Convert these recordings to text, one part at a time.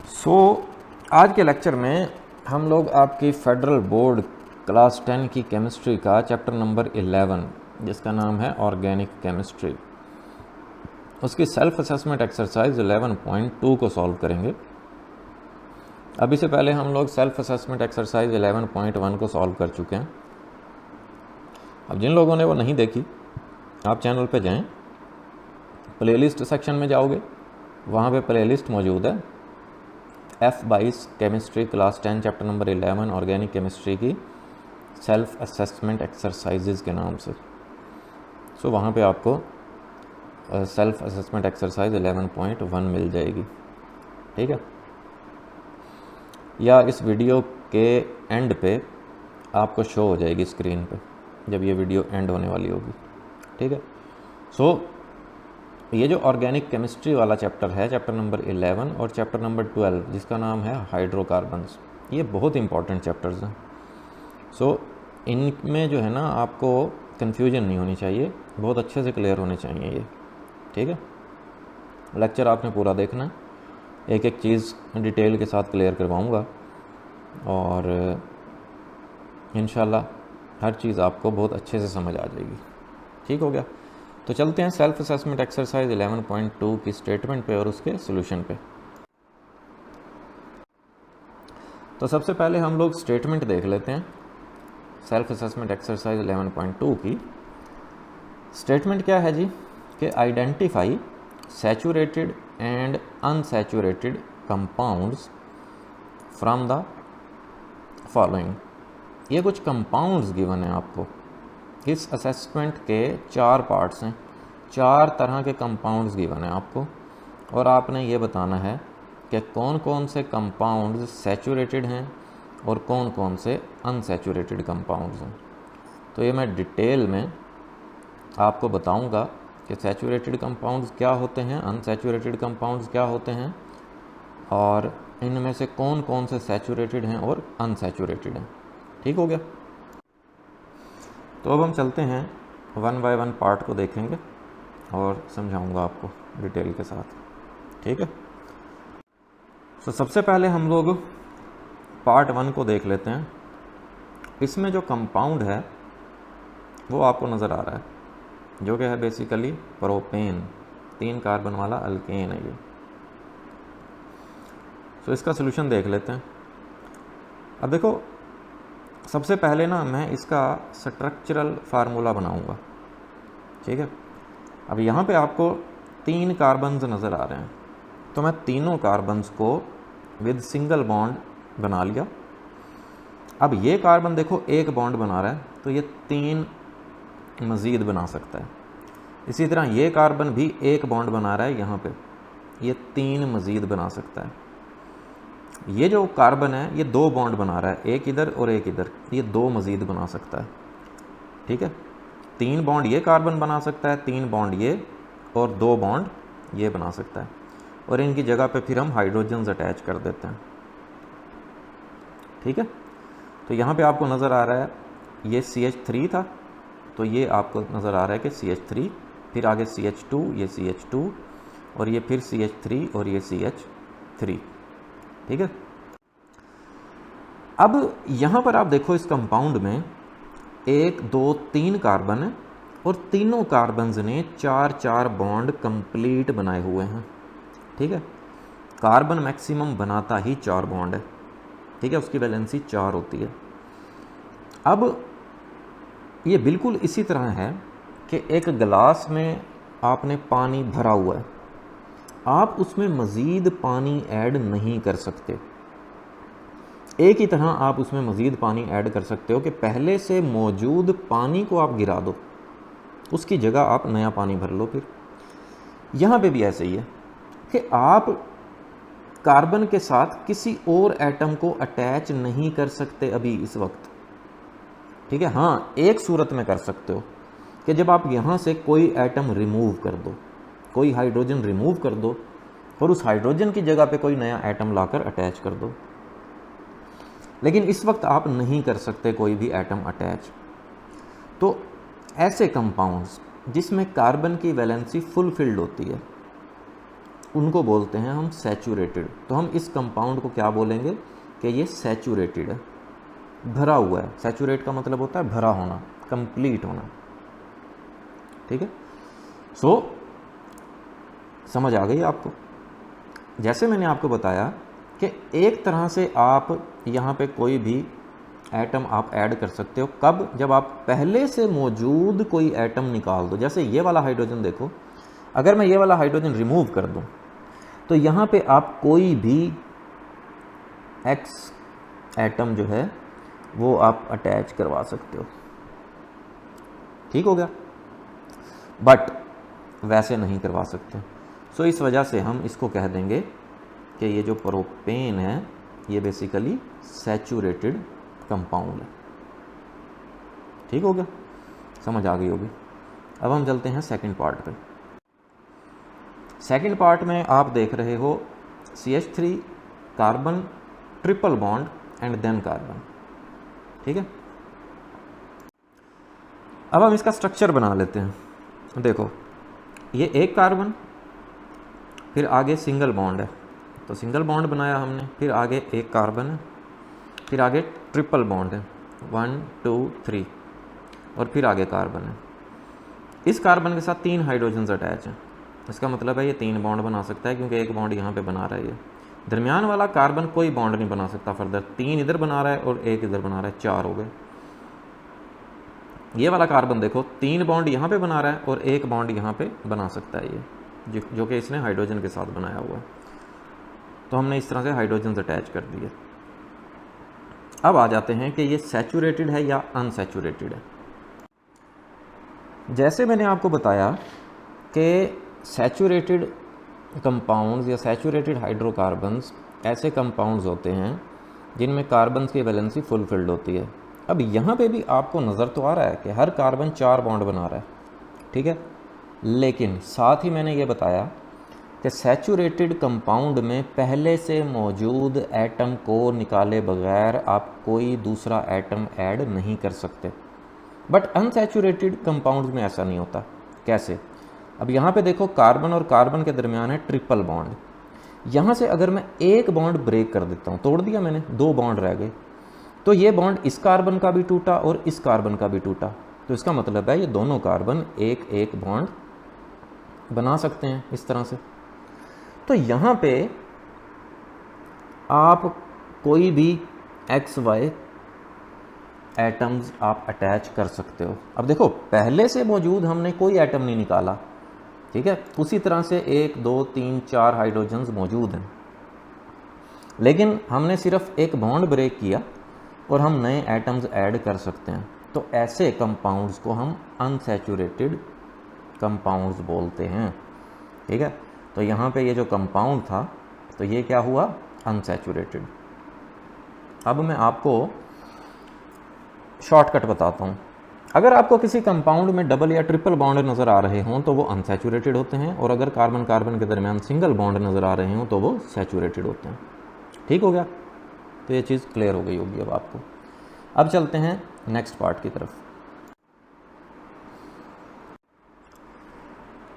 आज के लेक्चर में हम लोग आपकी फेडरल बोर्ड क्लास 10 की केमिस्ट्री का चैप्टर नंबर 11 जिसका नाम है ऑर्गेनिक केमिस्ट्री, उसकी सेल्फ असेसमेंट एक्सरसाइज 11.2 को सॉल्व करेंगे। अभी से पहले हम लोग सेल्फ असेसमेंट एक्सरसाइज 11.1 को सॉल्व कर चुके हैं। अब जिन लोगों ने वो नहीं देखी, आप चैनल पे जाएं, प्लेलिस्ट सेक्शन में जाओगे, वहाँ पे प्लेलिस्ट मौजूद है F22 chemistry class 10 chapter number 11 organic chemistry की सेल्फ असेसमेंट एक्सरसाइजेज़ के नाम से। वहाँ पे आपको सेल्फ असेसमेंट एक्सरसाइज 11.1 मिल जाएगी, ठीक है। या इस वीडियो के एंड पे आपको शो हो जाएगी स्क्रीन पे जब ये वीडियो एंड होने वाली होगी, ठीक है। ये जो ऑर्गेनिक केमिस्ट्री वाला चैप्टर है, चैप्टर नंबर 11 और चैप्टर नंबर 12 जिसका नाम है हाइड्रोकार्बन्स, ये बहुत इंपॉर्टेंट चैप्टर्स हैं। इनमें जो है ना, आपको कन्फ्यूजन नहीं होनी चाहिए, बहुत अच्छे से क्लियर होने चाहिए ये, ठीक है। लेक्चर आपने पूरा देखना है, एक एक चीज़ डिटेल के साथ क्लियर करवाऊँगा और इंशाल्लाह हर चीज़ आपको बहुत अच्छे से समझ आ जाएगी, ठीक हो गया। तो चलते हैं सेल्फ असेसमेंट एक्सरसाइज 11.2 की स्टेटमेंट पे और उसके सॉल्यूशन पे। तो सबसे पहले हम लोग स्टेटमेंट देख लेते हैं सेल्फ असेसमेंट एक्सरसाइज 11.2 की। स्टेटमेंट क्या है जी कि identify saturated and unsaturated compounds from the following. ये कुछ कंपाउंड्स गिवन है आपको। इस असेसमेंट के 4 पार्ट्स हैं, 4 तरह के कंपाउंड्स गिवन है आपको और आपने ये बताना है कि कौन कौन से कंपाउंड्स सैचुरेटेड हैं और कौन कौन से अनसैचुरेटेड कंपाउंड्स हैं। तो ये मैं डिटेल में आपको बताऊंगा कि सैचुरेटेड कंपाउंड्स क्या होते हैं, अनसैचुरेटेड कंपाउंड्स क्या होते हैं और इनमें से कौन कौन से सैचुरेटेड हैं और अनसैचुरेटेड हैं, ठीक हो गया। तो अब हम चलते हैं 1 बाय 1 पार्ट को देखेंगे और समझाऊंगा आपको डिटेल के साथ, ठीक है। सबसे पहले हम लोग पार्ट 1 को देख लेते हैं। इसमें जो कंपाउंड है वो आपको नज़र आ रहा है, जो कि है बेसिकली प्रोपेन, 3 कार्बन वाला अल्केन है ये। इसका सॉल्यूशन देख लेते हैं। अब देखो, सबसे पहले ना मैं इसका स्ट्रक्चरल फार्मूला बनाऊंगा, ठीक है। अब यहाँ पे आपको 3 कार्बन्स नज़र आ रहे हैं, तो मैं तीनों कार्बन्स को विद सिंगल बॉन्ड बना लिया। अब ये कार्बन देखो एक बॉन्ड बना रहा है, तो ये 3 मज़ीद बना सकता है। इसी तरह ये कार्बन भी एक बॉन्ड बना रहा है यहाँ पे, ये 3 मज़ीद बना सकता है। ये जो कार्बन है ये 2 बॉन्ड बना रहा है, एक इधर और एक इधर, ये 2 मज़ीद बना सकता है, ठीक है। 3 बॉन्ड ये कार्बन बना सकता है, 3 बॉन्ड ये और 2 बॉन्ड ये बना सकता है और इनकी जगह पे फिर हम हाइड्रोजन्स अटैच कर देते हैं, ठीक है। तो यहाँ पे आपको नज़र आ रहा है ये CH3 था, तो ये आपको नज़र आ रहा है कि CH3, फिर आगे CH2, ये CH2 और ये फिर CH3 और ये CH3, ठीक है। अब यहाँ पर आप देखो इस कंपाउंड में 1 2 3 कार्बन है और तीनों कार्बन्स ने 4-4 बॉन्ड कंप्लीट बनाए हुए हैं, ठीक है। कार्बन मैक्सिमम बनाता ही 4 बॉन्ड है, ठीक है, उसकी वैलेंसी 4 होती है। अब ये बिल्कुल इसी तरह है कि एक गिलास में आपने पानी भरा हुआ है, आप उसमें मज़ीद पानी ऐड नहीं कर सकते। एक ही तरह आप उसमें मज़ीद पानी ऐड कर सकते हो कि पहले से मौजूद पानी को आप गिरा दो, उसकी जगह आप नया पानी भर लो। फिर यहाँ पे भी ऐसे ही है कि आप कार्बन के साथ किसी और एटम को अटैच नहीं कर सकते अभी इस वक्त, ठीक है। हाँ, एक सूरत में कर सकते हो कि जब आप यहाँ से कोई एटम रिमूव कर दो, कोई हाइड्रोजन रिमूव कर दो और उस हाइड्रोजन की जगह पे कोई नया एटम लाकर अटैच कर दो, लेकिन इस वक्त आप नहीं कर सकते कोई भी एटम अटैच। तो ऐसे कंपाउंड्स जिसमें कार्बन की वैलेंसी फुलफिल्ड होती है, उनको बोलते हैं हम सैचुरेटेड। तो हम इस कंपाउंड को क्या बोलेंगे कि ये सैचुरेटेड है, भरा हुआ है। सैचुरेट का मतलब होता है भरा होना, कंप्लीट होना, ठीक है। सो समझ आ गई आपको। जैसे मैंने आपको बताया कि एक तरह से आप यहाँ पे कोई भी एटम आप ऐड कर सकते हो, कब? जब आप पहले से मौजूद कोई एटम निकाल दो। जैसे ये वाला हाइड्रोजन देखो, अगर मैं ये वाला हाइड्रोजन रिमूव कर दूं तो यहाँ पे आप कोई भी एक्स एटम जो है वो आप अटैच करवा सकते हो, ठीक हो गया। बट वैसे नहीं करवा सकते। सो इस वजह से हम इसको कह देंगे कि ये जो प्रोपेन है ये बेसिकली सैचुरेटेड कंपाउंड है, ठीक हो गया, समझ आ गई होगी। अब हम चलते हैं सेकंड पार्ट पे। सेकंड पार्ट में आप देख रहे हो CH3 carbon triple bond and then carbon, ठीक है। अब हम इसका स्ट्रक्चर बना लेते हैं। देखो ये एक कार्बन, फिर आगे सिंगल बॉन्ड है, तो सिंगल बॉन्ड बनाया हमने, फिर आगे एक कार्बन है, फिर आगे ट्रिपल बॉन्ड है 1 2 3, और फिर आगे कार्बन है। इस कार्बन के साथ 3 हाइड्रोजन्स अटैच हैं। इसका मतलब है ये 3 बॉन्ड बना सकता है, क्योंकि एक बॉन्ड यहाँ पे बना रहा है। ये दरमियान वाला कार्बन कोई बॉन्ड नहीं बना सकता फर्दर। 3 इधर बना रहा है और एक इधर बना रहा है, 4 हो गए। ये वाला कार्बन देखो 3 बॉन्ड यहाँ पे बना रहा है और एक बॉन्ड यहाँ पे बना सकता है ये, जो कि इसने हाइड्रोजन के साथ बनाया हुआ है। तो हमने इस तरह से हाइड्रोजन अटैच कर दिए। अब आ जाते हैं कि ये सैचुरेटेड है या अनसैचुरेटेड है। जैसे मैंने आपको बताया कि सैचुरेटेड कंपाउंड्स या सैचुरेटेड हाइड्रोकार्बन्स ऐसे कंपाउंड्स होते हैं जिनमें कार्बन्स की वैलेंसी फुलफिल्ड होती है। अब यहाँ पे भी आपको नज़र तो आ रहा है कि हर कार्बन 4 बॉन्ड बना रहा है, ठीक है। लेकिन साथ ही मैंने ये बताया कि सैचुरेटेड कंपाउंड में पहले से मौजूद एटम को निकाले बगैर आप कोई दूसरा एटम ऐड नहीं कर सकते। बट अनसैचुरेटेड कंपाउंड्स में ऐसा नहीं होता। कैसे? अब यहाँ पे देखो कार्बन और कार्बन के दरमियान है ट्रिपल बॉन्ड। यहाँ से अगर मैं एक बॉन्ड ब्रेक कर देता हूँ, तोड़ दिया मैंने, 2 बॉन्ड रह गए, तो ये बॉन्ड इस कार्बन का भी टूटा और इस कार्बन का भी टूटा। तो इसका मतलब है ये दोनों कार्बन एक एक बॉन्ड बना सकते हैं इस तरह से। तो यहाँ पे आप कोई भी XY एटम्स आप अटैच कर सकते हो। अब देखो पहले से मौजूद हमने कोई एटम नहीं निकाला, ठीक है। उसी तरह से 1 2 3 4 हाइड्रोजन्स मौजूद हैं, लेकिन हमने सिर्फ एक बॉन्ड ब्रेक किया और हम नए एटम्स ऐड कर सकते हैं। तो ऐसे कंपाउंड्स को हम अनसैचुरेटेड कंपाउंड्स बोलते हैं, ठीक है। तो यहाँ पे ये जो कंपाउंड था तो ये क्या हुआ? अनसैचुरेटेड। अब मैं आपको शॉर्टकट बताता हूँ। अगर आपको किसी कंपाउंड में डबल या ट्रिपल बॉन्ड नज़र आ रहे हों तो वो अनसैचुरेटेड होते हैं, और अगर कार्बन कार्बन के दरमियान सिंगल बॉन्ड नज़र आ रहे हों तो वो सैचुरेटेड होते हैं, ठीक हो गया। तो ये चीज़ क्लियर हो गई होगी अब आपको। अब चलते हैं नेक्स्ट पार्ट की तरफ।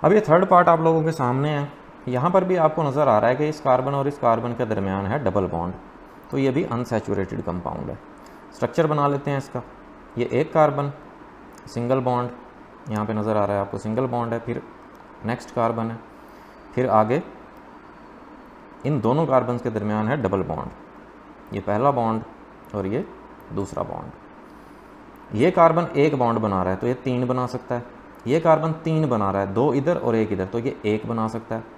अब ये थर्ड पार्ट आप लोगों के सामने है। यहाँ पर भी आपको नज़र आ रहा है कि इस कार्बन और इस कार्बन के दरमियान है डबल बॉन्ड, तो ये भी अनसैचुरेटेड कंपाउंड है। स्ट्रक्चर बना लेते हैं इसका। ये एक कार्बन, सिंगल बॉन्ड, यहाँ पे नज़र आ रहा है आपको सिंगल बॉन्ड है, फिर नेक्स्ट कार्बन है, फिर आगे इन दोनों कार्बन के दरमियान है डबल बॉन्ड, ये पहला बॉन्ड और ये दूसरा बॉन्ड। ये कार्बन एक बॉन्ड बना रहा है तो ये 3 बना सकता है। ये कार्बन 3 बना रहा है, 2 इधर और 1 इधर, तो ये 1 बना सकता है।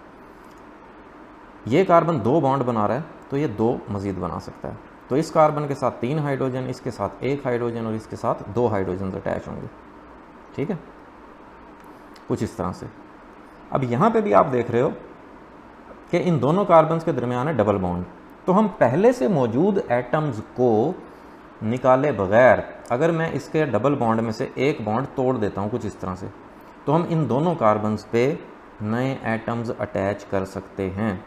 ये कार्बन 2 बॉन्ड बना रहा है तो ये 2 मज़ीद बना सकता है। तो इस कार्बन के साथ 3 हाइड्रोजन, इसके साथ 1 हाइड्रोजन और इसके साथ 2 हाइड्रोजन अटैच होंगे, ठीक है, कुछ इस तरह से। अब यहाँ पे भी आप देख रहे हो कि इन दोनों कार्बन के दरमियान है डबल बॉन्ड, तो हम पहले से मौजूद एटम्स को निकाले बगैर अगर मैं इसके डबल बॉन्ड में से एक बॉन्ड तोड़ देता हूँ कुछ इस तरह से, तो हम इन दोनों कार्बन्स पे नए एटम्स अटैच कर सकते हैं,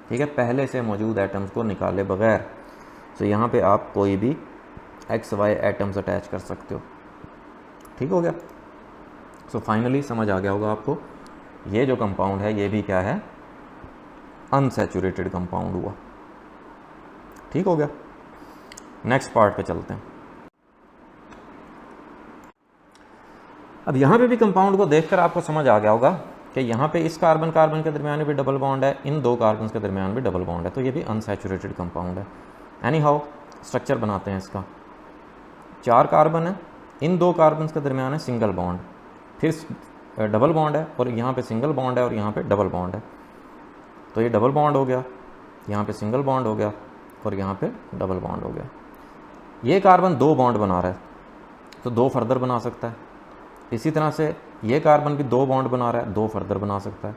ठीक है, पहले से मौजूद एटम्स को निकाले बगैर। तो यहाँ पे आप कोई भी XY एटम्स अटैच कर सकते हो, ठीक हो गया। सो फाइनली समझ आ गया होगा आपको, ये जो कंपाउंड है ये भी क्या है? अनसैचुरेटेड कंपाउंड हुआ। ठीक हो गया, नेक्स्ट पार्ट पे चलते हैं। अब यहाँ पे भी कंपाउंड को देखकर आपको समझ आ गया होगा कि यहाँ पे इस कार्बन कार्बन के दरमियान भी डबल बॉन्ड है, इन दो कार्बन के दरमियान भी डबल बॉन्ड है, तो ये भी अनसैचुरेटेड कंपाउंड है। एनी हाउ स्ट्रक्चर बनाते हैं इसका। 4 कार्बन है, इन 2 कार्बन के दरमियान है सिंगल बॉन्ड, फिर डबल बॉन्ड है, और यहाँ पे सिंगल बॉन्ड है और यहाँ पे डबल बॉन्ड है। तो ये डबल बॉन्ड हो गया, यहाँ पे सिंगल बॉन्ड हो गया और यहाँ पे डबल बॉन्ड हो गया। ये कार्बन 2 बॉन्ड बना रहा है तो 2 फर्दर बना सकता है। इसी तरह से ये कार्बन भी 2 बॉन्ड बना रहा है, 2 फर्दर बना सकता है।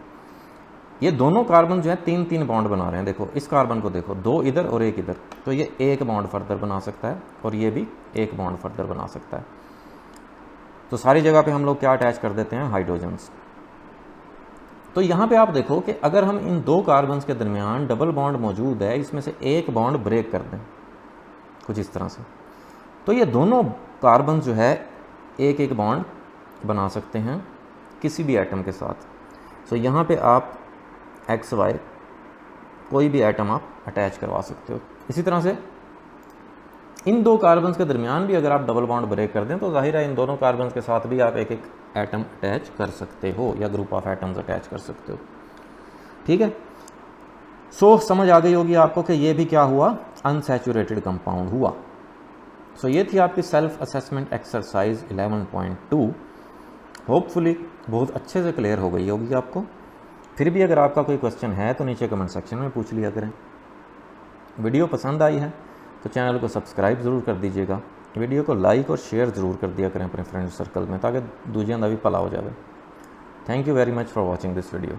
ये दोनों कार्बन जो है 3-3 बॉन्ड बना रहे हैं। देखो इस कार्बन को देखो, 2 इधर और 1 इधर, तो ये 1 बॉन्ड फर्दर बना सकता है और ये भी 1 बॉन्ड फर्दर बना सकता है। तो सारी जगह पे हम लोग क्या अटैच कर देते हैं, हाइड्रोजन्स। तो यहाँ पे आप देखो कि अगर हम इन 2 कार्बन के दरमियान डबल बॉन्ड मौजूद है, इसमें से 1 बॉन्ड ब्रेक कर दें कुछ इस तरह से, तो ये दोनों कार्बन जो है 1-1 बॉन्ड बना सकते हैं किसी भी एटम के साथ। सो यहाँ पे आप XY कोई भी एटम आप अटैच करवा सकते हो। इसी तरह से इन 2 कार्बन के दरमियान भी अगर आप डबल बॉन्ड ब्रेक कर दें तो जाहिर है इन दोनों कार्बन के साथ भी आप 1-1 एटम अटैच कर सकते हो या ग्रुप ऑफ एटम्स अटैच कर सकते हो। ठीक है, सो समझ आ गई होगी आपको कि ये भी क्या हुआ, अनसैचुरेटेड कंपाउंड हुआ। सो ये थी आपकी सेल्फ असेसमेंट एक्सरसाइज 11.2। होपफुली बहुत अच्छे से क्लियर हो गई होगी आपको। फिर भी अगर आपका कोई क्वेश्चन है तो नीचे कमेंट सेक्शन में पूछ लिया करें। वीडियो पसंद आई है तो चैनल को सब्सक्राइब ज़रूर कर दीजिएगा, वीडियो को लाइक और शेयर ज़रूर कर दिया करें अपने फ्रेंड सर्कल में, ताकि दूजियां दा भी भला हो जाए। Thank you very much for watching this video.